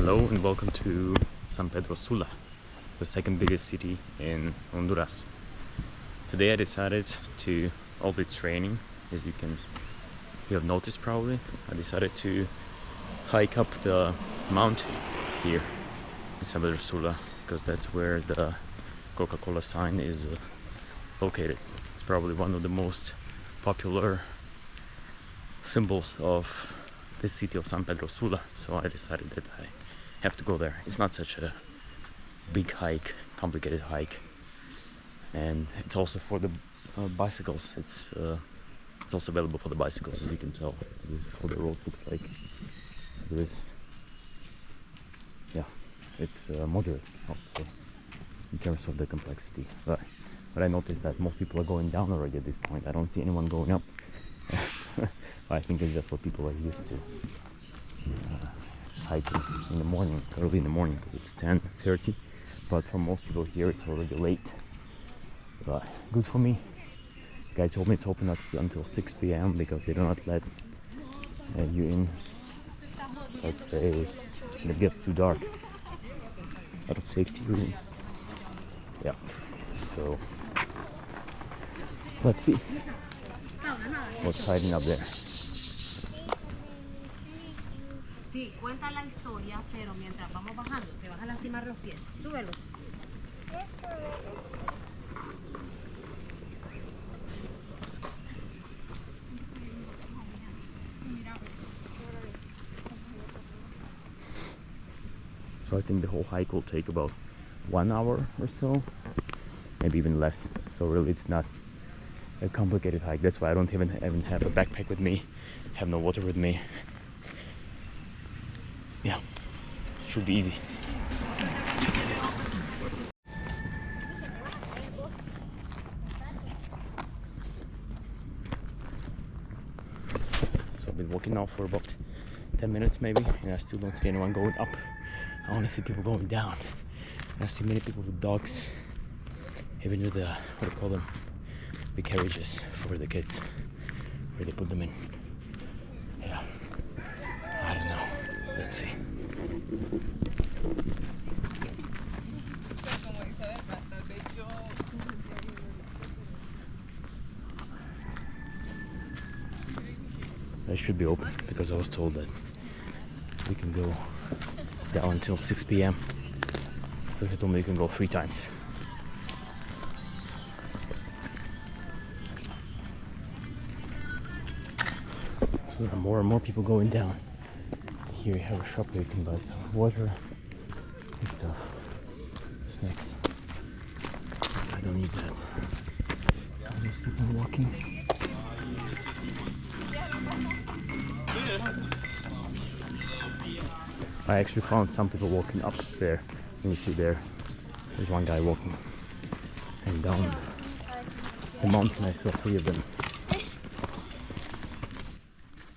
Hello and welcome to San Pedro Sula, the second biggest city in Honduras. Today I decided to, although it's raining, as you have noticed probably, I decided to hike up the mountain here in San Pedro Sula because that's where the Coca-Cola sign is located. It's probably one of the most popular symbols of this city of San Pedro Sula, so I decided that I have to go there. It's not such a big hike, complicated hike, and it's also for the bicycles. It's also available for the bicycles, as you can tell. This is how the road looks like. So there is, it's moderate also in terms of the complexity. But I noticed that most people are going down already at this point. I don't see anyone going up. I think it's just what people are used to hiking in the morning, early in the morning, because it's 10:30. But for most people here, it's already late. But good for me. The guy told me it's open until 6 p.m. because they do not let you in, let's say, when it gets too dark, out of safety reasons. Yeah. So let's see what's hiding up there. Sí, cuenta la historia, pero mientras vamos bajando, te vas a lastimar los pies. Súbelos. So I think the whole hike will take about 1 hour or so, maybe even less. So really it's not a complicated hike. That's why I don't even have a backpack with me, have no water with me. Yeah, should be easy. So I've been walking now for about 10 minutes maybe, and I still don't see anyone going up. I only see people going down. I see many people with dogs, even with the, what do you call them, the carriages for the kids, where they put them in. Yeah, I don't know. Let's see. It should be open because I was told that we can go down until 6 p.m. So he told me you can go 3 times. So there are more and more people going down. Here you have a shop where you can buy some water and stuff, snacks. I don't need that. There's people walking. I actually found some people walking up there. And you see there's one guy walking, and down the mountain I saw 3 of them.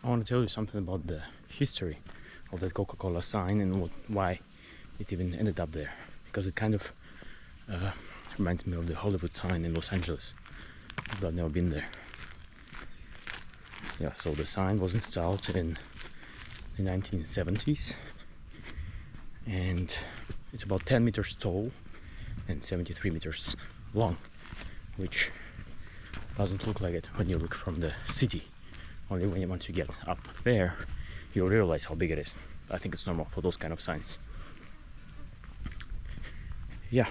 I want to tell you something about the history of that Coca-Cola sign and why it even ended up there, because it kind of reminds me of the Hollywood sign in Los Angeles. I've never been there. Yeah, so the sign was installed in the 1970s, and it's about 10 meters tall and 73 meters long, which doesn't look like it when you look from the city. Only once you get up there, you'll realize how big it is. I think it's normal for those kind of signs. Yeah.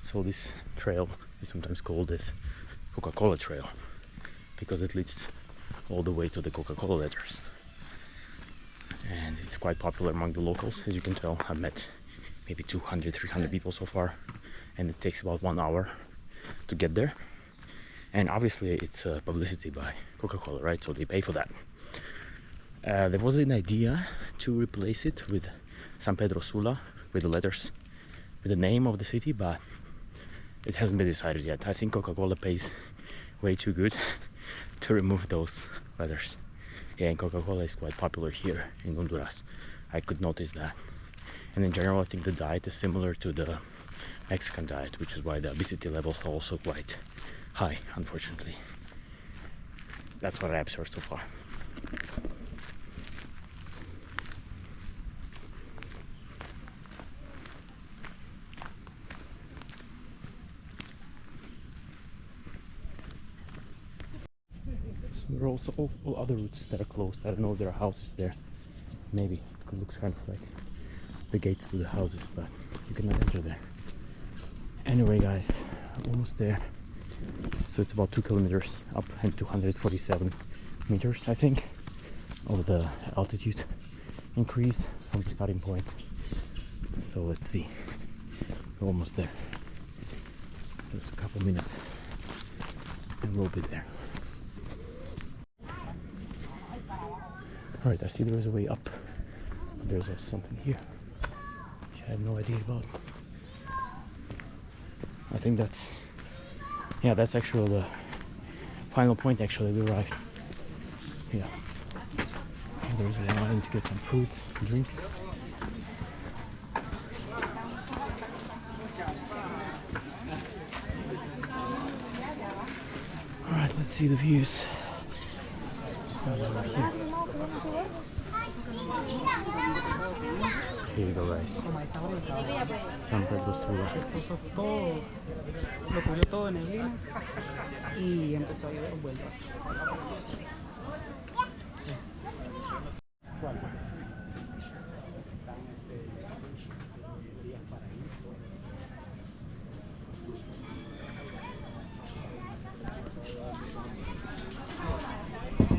So this trail is sometimes called as Coca-Cola Trail because it leads all the way to the Coca-Cola letters. And it's quite popular among the locals, as you can tell. I've met maybe 200, 300 people so far, and it takes about 1 hour to get there. And obviously it's publicity by Coca-Cola, right? So they pay for that. There was an idea to replace it with San Pedro Sula, with the letters, with the name of the city, but it hasn't been decided yet. I think Coca-Cola pays way too good to remove those letters. Yeah, and Coca-Cola is quite popular here in Honduras. I could notice that. And in general, I think the diet is similar to the Mexican diet, which is why the obesity levels are also quite high, unfortunately. That's what I observed so far. There are also all other routes that are closed. I don't know if there are houses there. Maybe. It looks kind of like the gates to the houses, but you cannot enter there. Anyway, guys, almost there. So it's about 2 kilometers up and 247 meters, I think, of the altitude increase from the starting point. So let's see. We're almost there. Just a couple minutes and we'll be there. Alright, I see there is a way up. There's also something here which I have no idea about. I think that's, yeah, that's actually the final point. Actually, we arrived. Yeah, there's a line to get some fruits, drinks. Alright, let's see the views. Here you go, guys. San Pedro Sula. Lo cubrió todo de neblina y empezó a llover vuelta.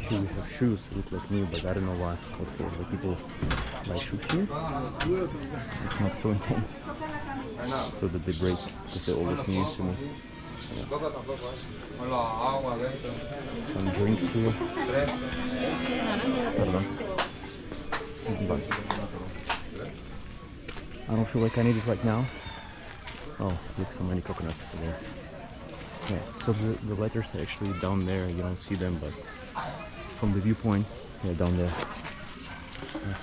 Here we have shoes that look like new, but I don't know why. What for? Like people buy shoes here? It's not so intense, so that they break because they all look new to me. Yeah. Some drinks here. Pardon. But I don't feel like I need it right now. Oh, look, so many coconuts there. Yeah, so the letters are actually down there. You don't see them, but from the viewpoint, yeah, down there. Yeah.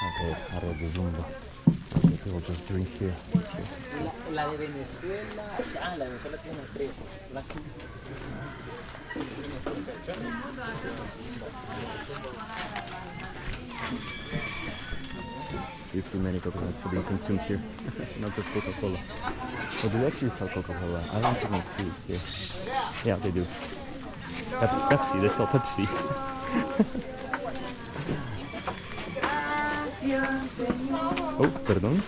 Okay, out of the Zumba. Okay, people just drink here. Okay. La de Venezuela, la de Venezuela tiene tres. You see many coconuts being consumed here, not just Coca-Cola. So do they actually sell Coca-Cola? I don't even see it here. Yeah, they do. Pepsi, they sell Pepsi. Oh, perdón.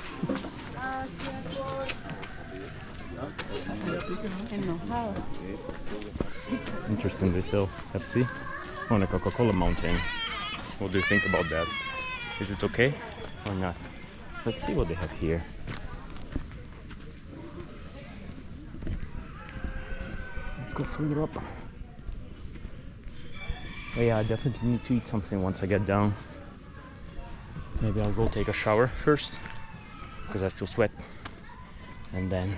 Interesting, they sell Pepsi on a Coca-Cola mountain. What do you think about that? Is it okay or not? Let's see what they have here. Let's go further up. Oh yeah, I definitely need to eat something once I get down. Maybe I'll go take a shower first, because I still sweat. And then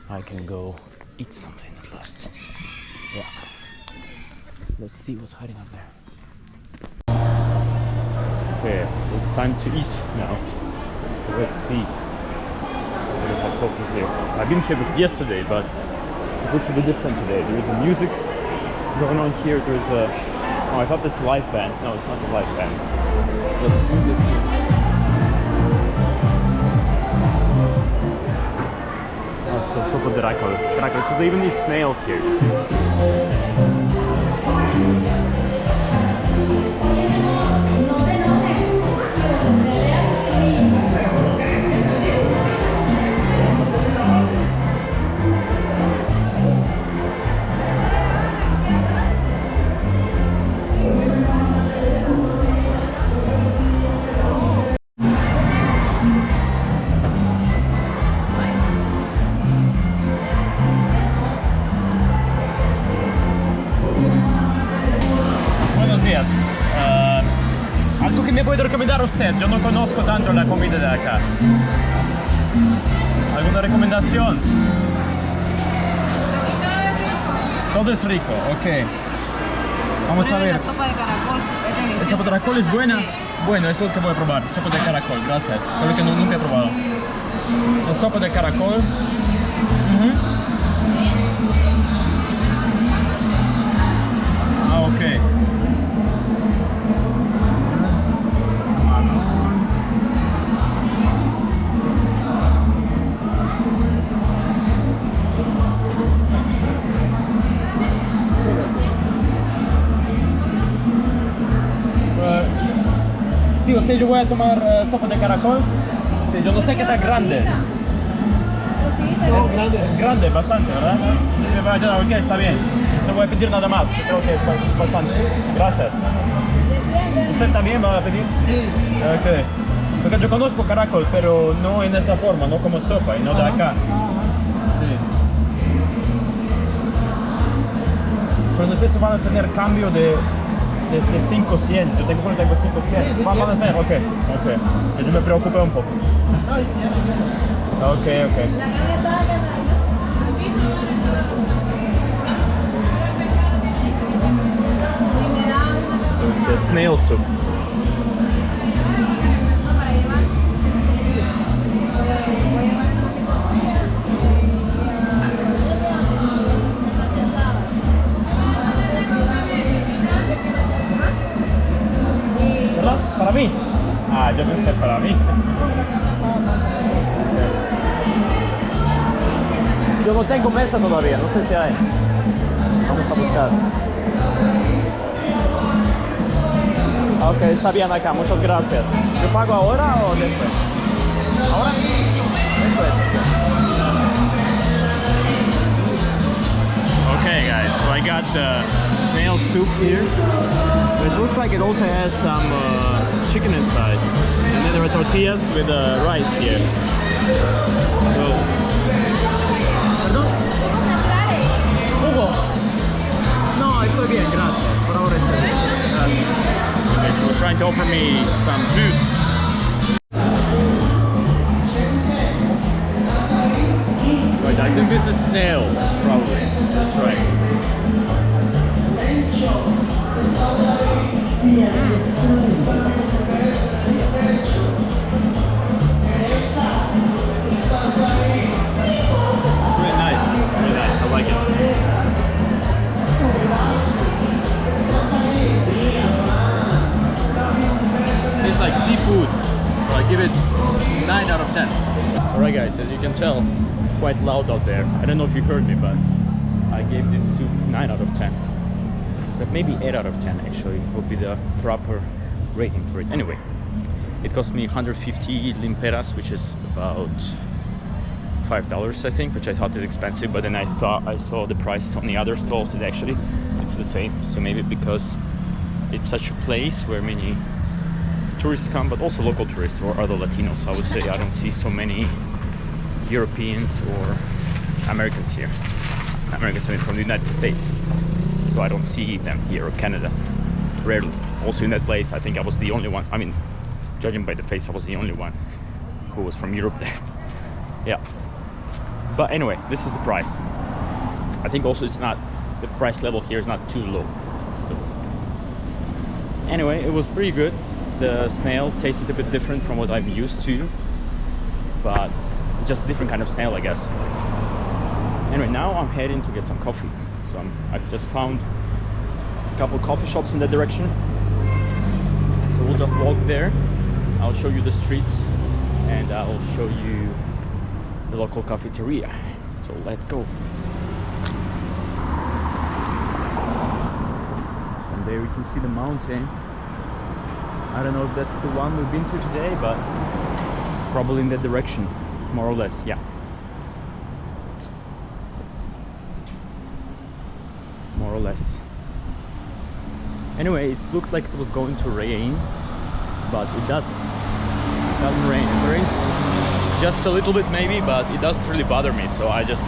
I can go eat something at last. Yeah. Let's see what's hiding up there. Okay, so it's time to eat now. So let's see what we have so far here. I've been here yesterday, but it looks a bit different today. There is a music going on here. There is a... Oh, I thought that's a live band. No, it's not a live band. There's music here. Oh, so sopa de caracol. So they even eat snails here. Algo que me puede recomendar usted, yo no conozco tanto la comida de acá. ¿Alguna recomendación? Todo es rico, ok. Vamos a ver. La sopa de caracol es deliciosa. ¿La sopa de caracol es buena? Sí. Bueno, es lo que voy a probar. Sopa de caracol, gracias. Solo que nunca he probado. La sopa de caracol. Ah, ok. Sí, o sea, yo voy a tomar sopa de caracol. Sí, yo no sé qué tan grande es. Es grande, bastante, ¿verdad? Me va a ayudar, ok, está bien. No voy a pedir nada más, yo creo que es bastante. Gracias. ¿Usted también va a pedir? Sí. Ok. Porque yo conozco caracol, pero no en esta forma, no como sopa y no de acá. Sí. Pero no sé si van a tener cambio de 500. Yo solo tengo 500. Van a tener, ok. Yo me preocupé un poco. Ok. So it's a snail soup. ¿Verdad? ¿Para mí? Ah, yo pensé para mí. Yo no tengo mesa todavía, no sé si hay. Vamos a buscar. Ok, está bien acá, muchas gracias. ¿Yo pago ahora o después? ¿Ahora? Después. Okay guys, so I got the snail soup here. It looks like it also has some chicken inside. And then there are tortillas with rice here. So, ¿perdón? ¿Jugo? No, estoy bien, gracias. Por ahora estoy bien. Gracias. Okay, she was trying to offer me some juice. Right, I think this is snail, probably. That's right. Really nice. I like it. Tastes like seafood, so I give it 9 out of 10. Alright guys, as you can tell, it's quite loud out there. I don't know if you heard me, but I gave this soup 9 out of 10. But maybe 8 out of 10 actually would be the proper rating for it. Anyway, it cost me 150 limperas, which is about $5 I think, which I thought is expensive, but then I saw the prices on the other stalls, it's the same. So maybe because it's such a place where many tourists come, but also local tourists or other Latinos, I would say. I don't see so many Europeans or Americans here. Americans, I mean, from the United States. So I don't see them here, or Canada, rarely. Also in that place, I think I was the only one. I mean, judging by the face, I was the only one who was from Europe there. Yeah. But anyway, this is the price. I think also the price level here is not too low. So anyway, it was pretty good. The snail tasted a bit different from what I'm used to, but just a different kind of snail, I guess. Anyway, now I'm heading to get some coffee. So I've just found a couple coffee shops in that direction. So we'll just walk there. I'll show you the streets and I'll show you the local cafeteria. So let's go. And there you can see the mountain. I don't know if that's the one we've been to today, but probably in that direction, more or less, yeah. More or less. Anyway, it looked like it was going to rain, but it doesn't. It doesn't rain. It rains just a little bit maybe, but it doesn't really bother me, so I just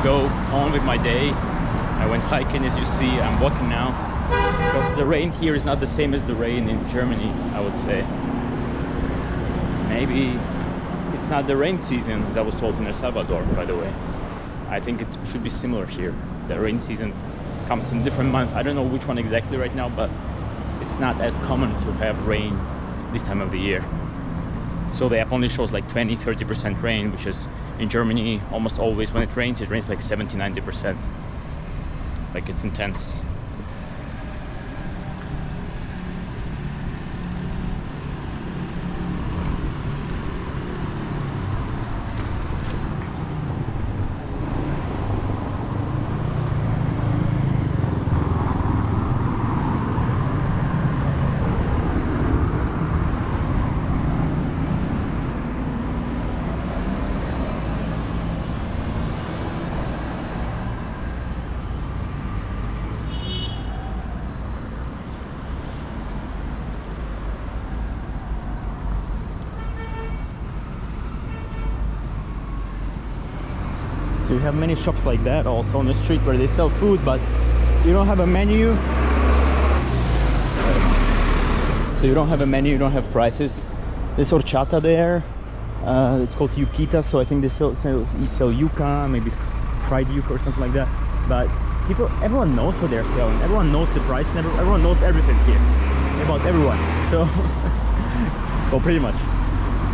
go on with my day. I went hiking, as you see. I'm walking now, because the rain here is not the same as the rain in Germany, I would say. Maybe it's not the rain season, as I was told in El Salvador, by the way. I think it should be similar here. The rain season comes in different months. I don't know which one exactly right now, but it's not as common to have rain this time of the year. So the app only shows like 20-30% rain, which is in Germany almost always when it rains like 70-90%. Like, it's intense. So you have many shops like that also on the street where they sell food, but you don't have a menu. So you don't have a menu, you don't have prices. There's horchata there. It's called yuquita, so I think they sell yuca, maybe fried yuca or something like that. But everyone knows what they're selling. Everyone knows the price, and everyone knows everything here about everyone. So, well, pretty much.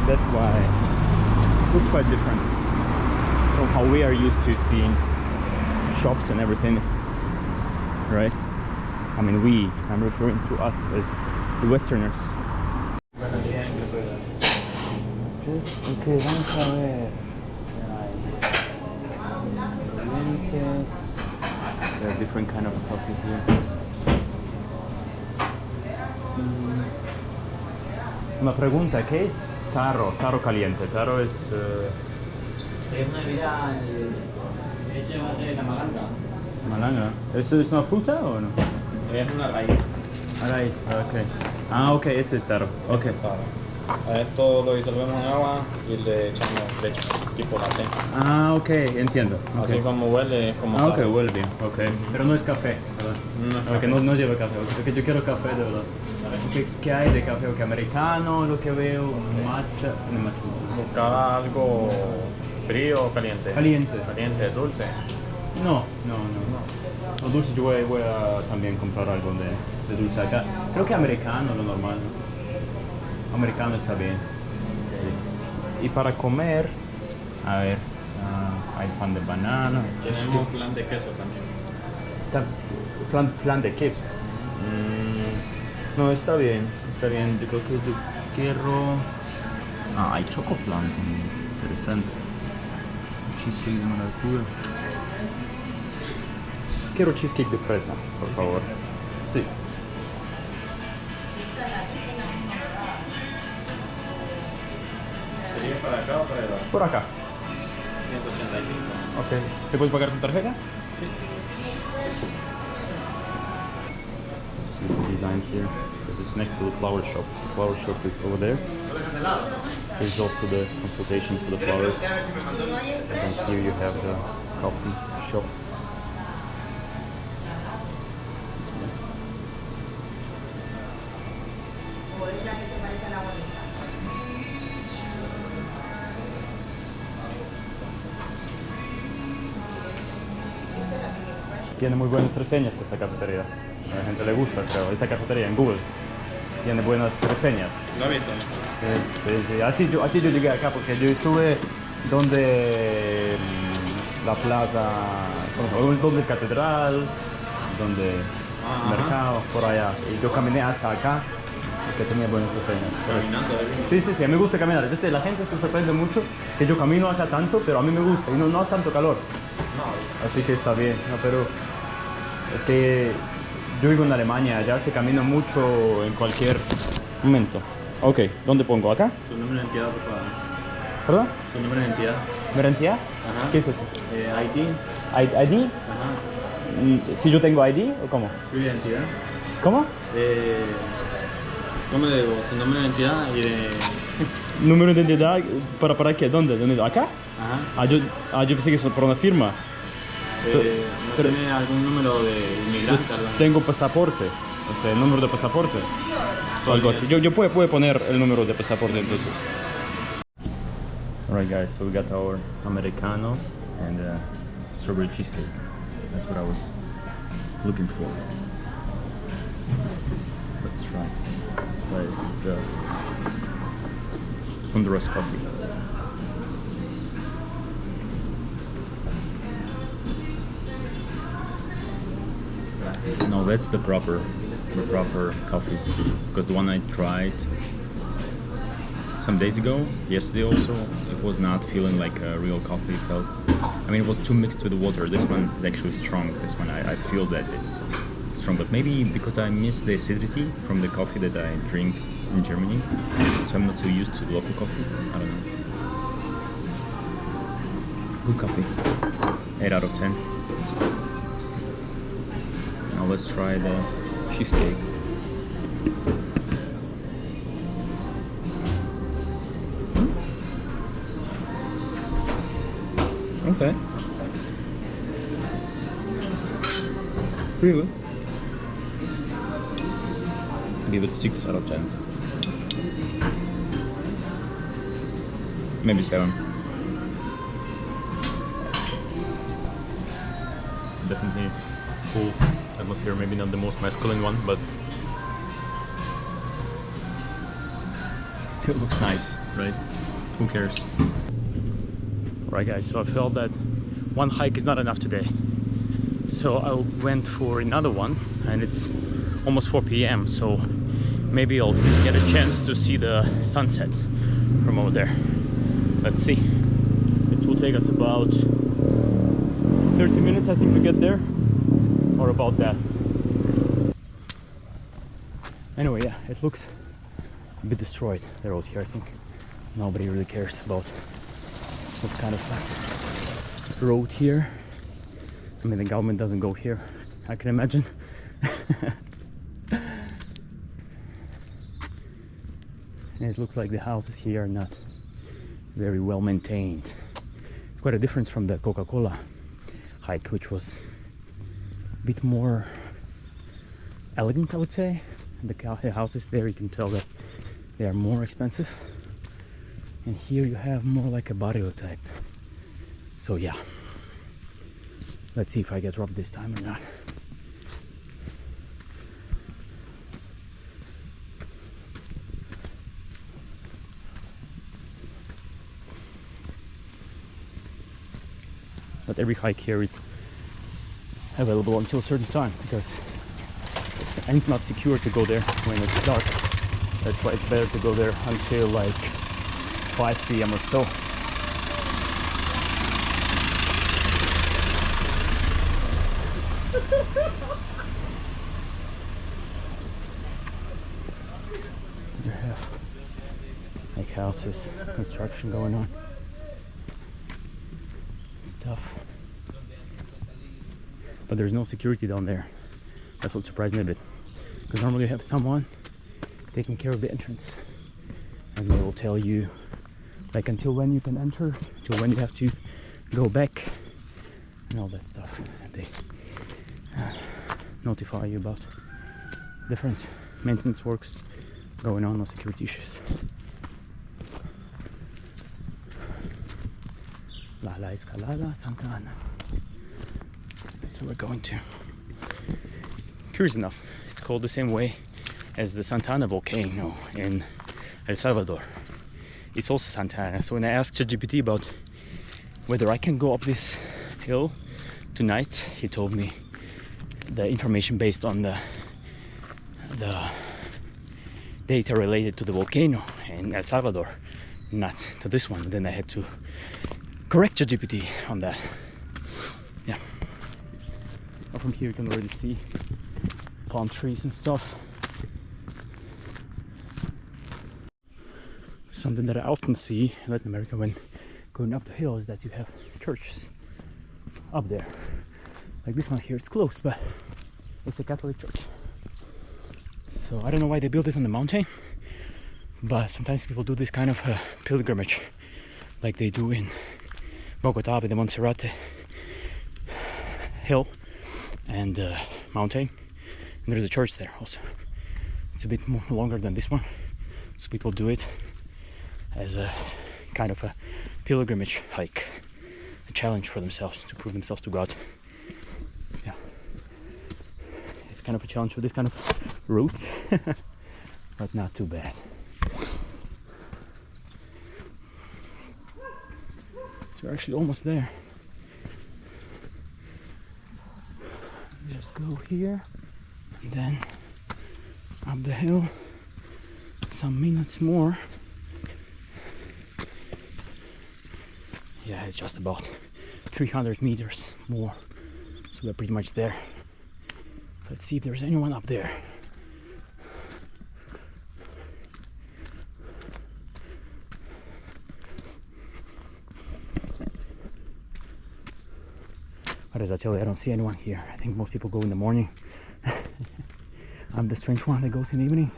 That's why it looks quite different from how we are used to seeing shops and everything, right? I mean, I'm referring to us as the Westerners. Okay, vamos a ver. There are different kind of coffee here. Una pregunta, ¿qué es taro? Taro caliente. Taro es... Es una bebida de leche a base de la malanga. Malanga. ¿Eso es una fruta o no? Es una raíz. Raíz, ok. Ah, ok, ese es taro. Ok. A esto lo disolvemos en agua y le echamos leche, tipo latte. Ah, ok, entiendo. Así Okay. como huele, es como Ah, ok, taro. huele bien. Ok. Pero no es café, ¿verdad? No es Ok, café. no lleva café. Porque yo quiero café, de verdad. ¿Qué hay de café? Ok, americano, lo que veo, matcha. No, matcha. Buscaba algo frío o caliente. Caliente. Caliente, dulce. No. Lo dulce yo voy a también comprar algo de dulce acá. Creo que americano, lo normal, ¿no? Americano está bien. Sí. Y para comer, a ver, hay pan de banana. Tenemos flan de queso también. Flan de queso. No, está bien. Yo creo que yo quiero... Ah, hay chocoflan. Interesante. Cheesecake de maracuyá. Quiero cheesecake de fresa, por favor. Sí. ¿Sería para acá o para allá? Por acá. 185. Ok. ¿Se puede pagar con tarjeta? Sí. See the design here. This is next to the flower shop. The flower shop is over there. There's also the consultation for the flowers. And then here you have the coffee shop. It's nice. Tiene muy buenas reseñas esta cafetería. A la gente le gusta, creo. Esta cafetería en Google tiene buenas reseñas. ¿Lo has visto? Sí. Así yo llegué acá porque yo estuve donde la plaza, donde el catedral, donde el mercado, por allá. Y yo caminé hasta acá porque tenía buenas reseñas. Caminando, Sí, a mí me gusta caminar. Yo sé, la gente se sorprende mucho que yo camino acá tanto, pero a mí me gusta y no hace tanto calor. No. Así que está bien, no, pero es que yo vivo en Alemania, allá se camina mucho en cualquier momento. Ok, ¿dónde pongo? ¿Acá? Su número de identidad, por favor. ¿Perdón? Su número de identidad. ¿Garantía? Ajá. ¿Qué es eso? ID. ¿ID? Ajá. ¿Si yo tengo ID o cómo? Su identidad. ¿Cómo? ¿Cómo le digo? Su número de identidad y de... ¿Número de identidad? ¿Para qué? ¿Dónde? ¿Acá? Ajá. Yo pensé que eso por una firma. ¿No tiene algún número de inmigrante? Algo? Tengo pasaporte, o sea, el número de pasaporte. O algo así. Yo puedo poner el número de pasaporte entonces. Alright guys, so we got our americano and strawberry cheesecake. That's what I was looking for. Let's try the Honduras coffee. No, that's the proper coffee, because the one I tried some days ago, yesterday also, it was not feeling like a real coffee. I mean, it was too mixed with the water. This one is actually strong. This one I feel that it's strong, but maybe because I miss the acidity from the coffee that I drink in Germany, so I'm not so used to the local coffee. I don't know. Good coffee. 8 out of 10. Now let's try the cheesecake. Okay. Pretty good. Give it 6 out of 10. Maybe 7. Definitely cool atmosphere, maybe not the most masculine one, but still looks nice, right? Who cares? Alright guys, so I felt that one hike is not enough today. So I went for another one, and it's almost 4 p.m. so maybe I'll get a chance to see the sunset from over there. Let's see. It will take us about 30 minutes, I think, to get there, or about that. Anyway, yeah, it looks a bit destroyed, the road here. I think nobody really cares about what kind of road here. I mean, the government doesn't go here, I can imagine. And it looks like the houses here are not very well maintained. It's quite a difference from the Coca-Cola hike, which was a bit more elegant, I would say. And the houses there, you can tell that they are more expensive. And here you have more like a barrio type. So yeah, let's see if I get robbed this time or not. But every hike here is available until a certain time, because it's not secure to go there when it's dark. That's why it's better to go there until like 5 p.m. or so. You have like houses, construction going on, stuff. But there's no security down there. That's what surprised me a bit. Because normally you have someone taking care of the entrance, and they will tell you like until when you can enter, till when you have to go back, and all that stuff. And they notify you about different maintenance works going on, no security issues. La Escalada Santa Ana. That's where we're going to. Curious enough, it's called the same way as the Santa Ana volcano in El Salvador. It's also Santa Ana. So when I asked ChatGPT about whether I can go up this hill tonight, he told me the information based on the data related to the volcano in El Salvador, not to this one. Then I had to correct ChatGPT on that. Yeah. But from here you can already see palm trees and stuff. Something that I often see in Latin America when going up the hill is that you have churches up there. Like this one here, it's closed, but it's a Catholic church. So I don't know why they built it on the mountain, but sometimes people do this kind of pilgrimage, like they do in Bogota with the Montserrat hill and mountain. And there's a church there also. It's a bit more longer than this one, so people do it as a kind of a pilgrimage hike, a challenge for themselves, to prove themselves to God. Yeah, it's kind of a challenge for this kind of routes, but not too bad. So we're actually almost there. Just go here and then up the hill some minutes more. Yeah, it's just about 300 meters more, so we're pretty much there. Let's see if there's anyone up there. But as I tell you, I don't see anyone here. I think most people go in the morning. I'm the strange one that goes in the evening.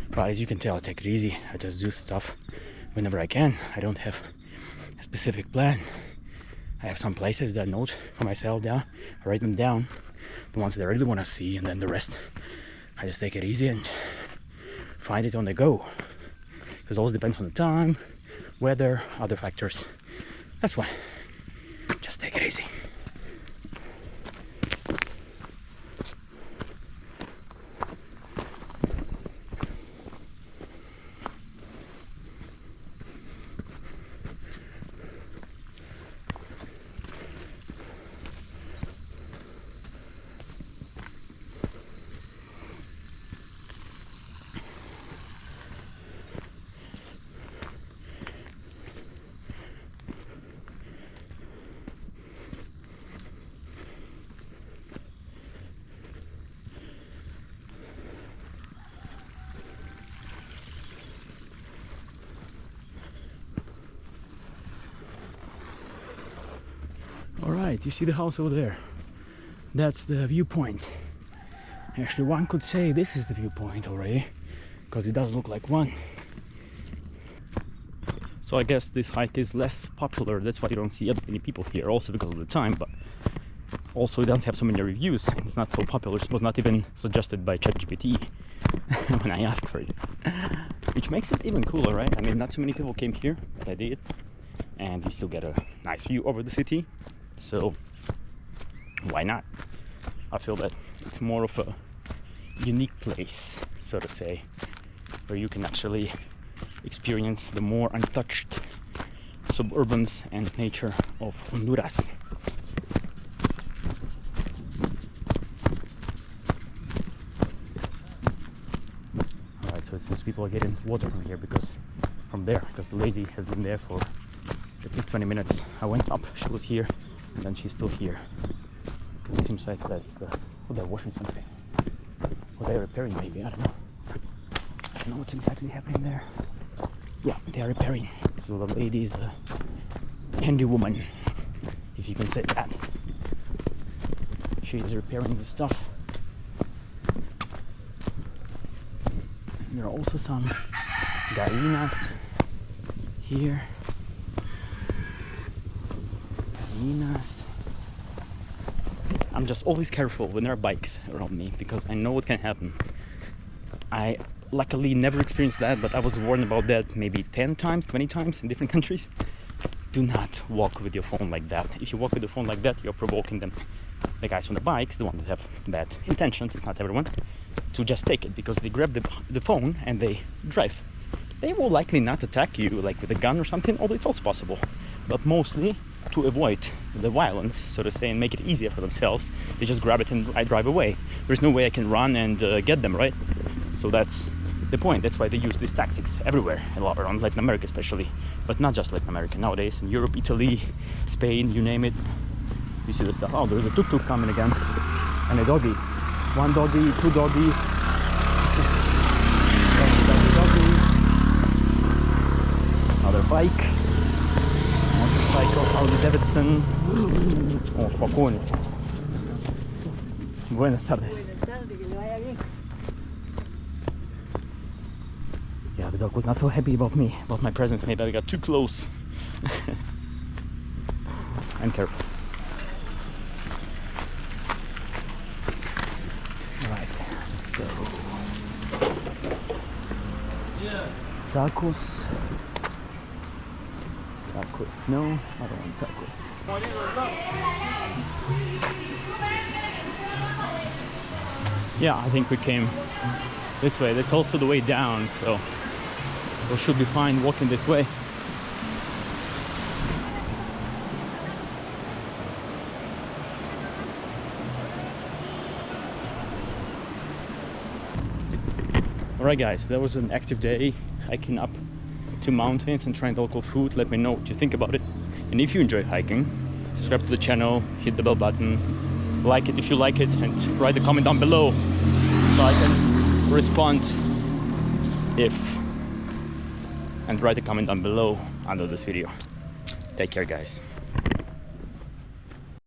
But as you can tell, I take it easy. I just do stuff whenever I can. I don't have a specific plan. I have some places that I note for myself down. I write them down, the ones that I really want to see, and then the rest I just take it easy and find it on the go. Because it always depends on the time, weather, other factors. That's why. Just take it easy. Alright, you see the house over there? That's the viewpoint. Actually, one could say this is the viewpoint already, because it does look like one. So I guess this hike is less popular, that's why you don't see many people here, also because of the time, but also it doesn't have so many reviews. It's not so popular. It was not even suggested by ChatGPT when I asked for it. Which makes it even cooler, right? I mean, not so many people came here, but I did. And you still get a nice view over the city. So why not? I feel that it's more of a unique place, so to say, where you can actually experience the more untouched suburbans and nature of Honduras. Alright, so it seems people are getting water from here because the lady has been there for at least 20 minutes. I went up, she was here, and then she's still here. Because it seems like that's the... Oh, they're washing something. Or they're repairing maybe, I don't know. I don't know what's exactly happening there. Yeah, they're repairing. So the lady is a handy woman, if you can say that. She is repairing the stuff. And there are also some gallinas here. I'm just always careful when there are bikes around me because I know what can happen. I luckily never experienced that, but I was warned about that maybe 10 times, 20 times in different countries. Do not walk with your phone like that. If you walk with the phone like that, you're provoking them, the guys on the bikes, the ones that have bad intentions, it's not everyone, to just take it because they grab the phone and they drive. They will likely not attack you like with a gun or something, although it's also possible, but mostly to avoid the violence, so to say, and make it easier for themselves, they just grab it and I drive away. There's no way I can run and get them, right? So that's the point. That's why they use these tactics everywhere, a lot around Latin America especially, but not just Latin America. Nowadays in Europe, Italy, Spain, you name it, you see the stuff. Oh, there's a tuk-tuk coming again, and a doggy. One doggy, two doggies. Another bike. Motorcycle, Harley Davidson. Oh, spokojnie. Buenas tardes. Yeah, the dog was not so happy about me, about my presence. Maybe I got too close. I'm careful. Alright, let's go. Tacos. Tacos. No, I don't want tacos. Yeah, I think we came this way. That's also the way down, so we should be fine walking this way. Alright guys, that was an active day, hiking up to mountains and trying local food. Let me know what you think about it. And if you enjoy hiking, subscribe to the channel, hit the bell button, like it if you like it, and write a comment down below so I can respond and write a comment down below under this video. Take care guys.